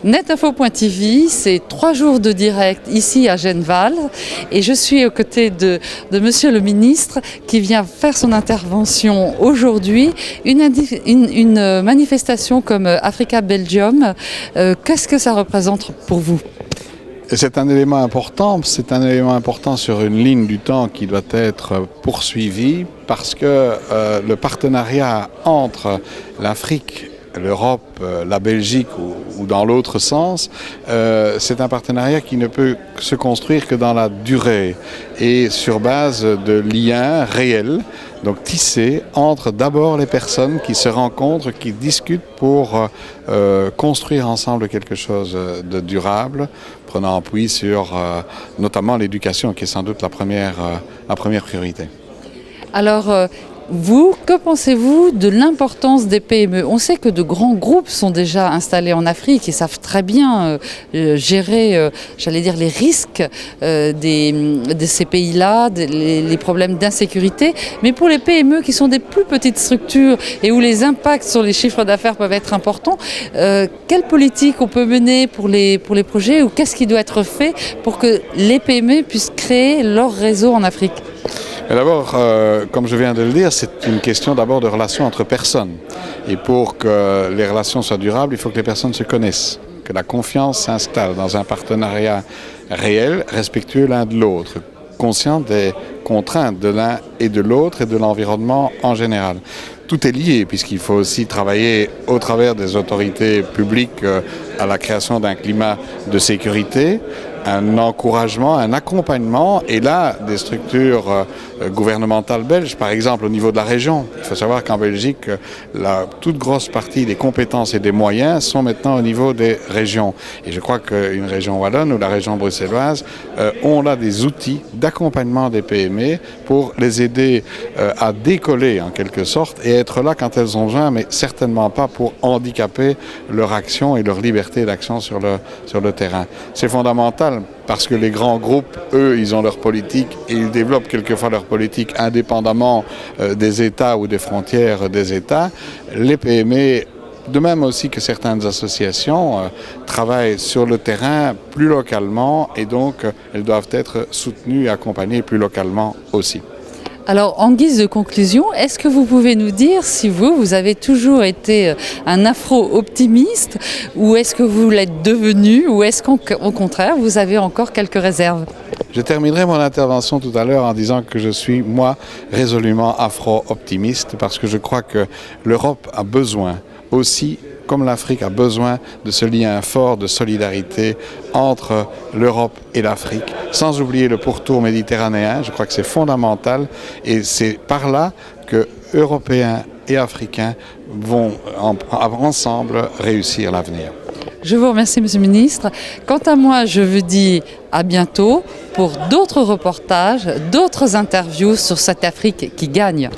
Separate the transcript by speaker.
Speaker 1: Netinfo.tv, c'est 3 jours de direct ici à Genneval et je suis aux côtés de Monsieur le ministre qui vient faire son intervention aujourd'hui. Une manifestation comme Africa Belgium, qu'est-ce que ça représente pour vous ?
Speaker 2: C'est un élément important sur une ligne du temps qui doit être poursuivie parce que le partenariat entre l'Afrique, l'Europe, la Belgique ou dans l'autre sens, c'est un partenariat qui ne peut se construire que dans la durée et sur base de liens réels, donc tissés entre d'abord les personnes qui se rencontrent, qui discutent pour construire ensemble quelque chose de durable, prenant appui sur notamment l'éducation qui est sans doute la première priorité.
Speaker 1: Alors, vous, que pensez-vous de l'importance des PME ? On sait que de grands groupes sont déjà installés en Afrique et savent très bien gérer, les risques de ces pays-là, les problèmes d'insécurité. Mais pour les PME qui sont des plus petites structures et où les impacts sur les chiffres d'affaires peuvent être importants, quelle politique on peut mener pour les projets ou qu'est-ce qui doit être fait pour que les PME puissent créer leur réseau en Afrique ?
Speaker 2: D'abord, comme je viens de le dire, c'est une question d'abord de relations entre personnes. Et pour que les relations soient durables, il faut que les personnes se connaissent, que la confiance s'installe dans un partenariat réel, respectueux l'un de l'autre, conscient des contraintes de l'un et de l'autre et de l'environnement en général. Tout est lié puisqu'il faut aussi travailler au travers des autorités publiques à la création d'un climat de sécurité, un encouragement, un accompagnement, et là, des structures gouvernementales belges, par exemple au niveau de la région. Il faut savoir qu'en Belgique, la toute grosse partie des compétences et des moyens sont maintenant au niveau des régions. Et je crois qu'une région wallonne ou la région bruxelloise ont là des outils d'accompagnement des PME pour les aider à décoller en quelque sorte et être là quand elles ont besoin, mais certainement pas pour handicaper leur action et leur liberté d'action sur le terrain. C'est fondamental. Parce que les grands groupes, eux, ils ont leur politique et ils développent quelquefois leur politique indépendamment des États ou des frontières des États. Les PME, de même aussi que certaines associations, travaillent sur le terrain plus localement et donc elles doivent être soutenues et accompagnées plus localement aussi.
Speaker 1: Alors, en guise de conclusion, est-ce que vous pouvez nous dire si vous avez toujours été un afro-optimiste ou est-ce que vous l'êtes devenu ou est-ce qu'au contraire, vous avez encore quelques réserves ?
Speaker 2: Je terminerai mon intervention tout à l'heure en disant que je suis, moi, résolument afro-optimiste parce que je crois que l'Europe a besoin aussi, comme l'Afrique a besoin de ce lien fort de solidarité entre l'Europe et l'Afrique, sans oublier le pourtour méditerranéen. Je crois que c'est fondamental et c'est par là que Européens et Africains vont ensemble réussir l'avenir.
Speaker 1: Je vous remercie, Monsieur le Ministre. Quant à moi, je vous dis à bientôt pour d'autres reportages, d'autres interviews sur cette Afrique qui gagne.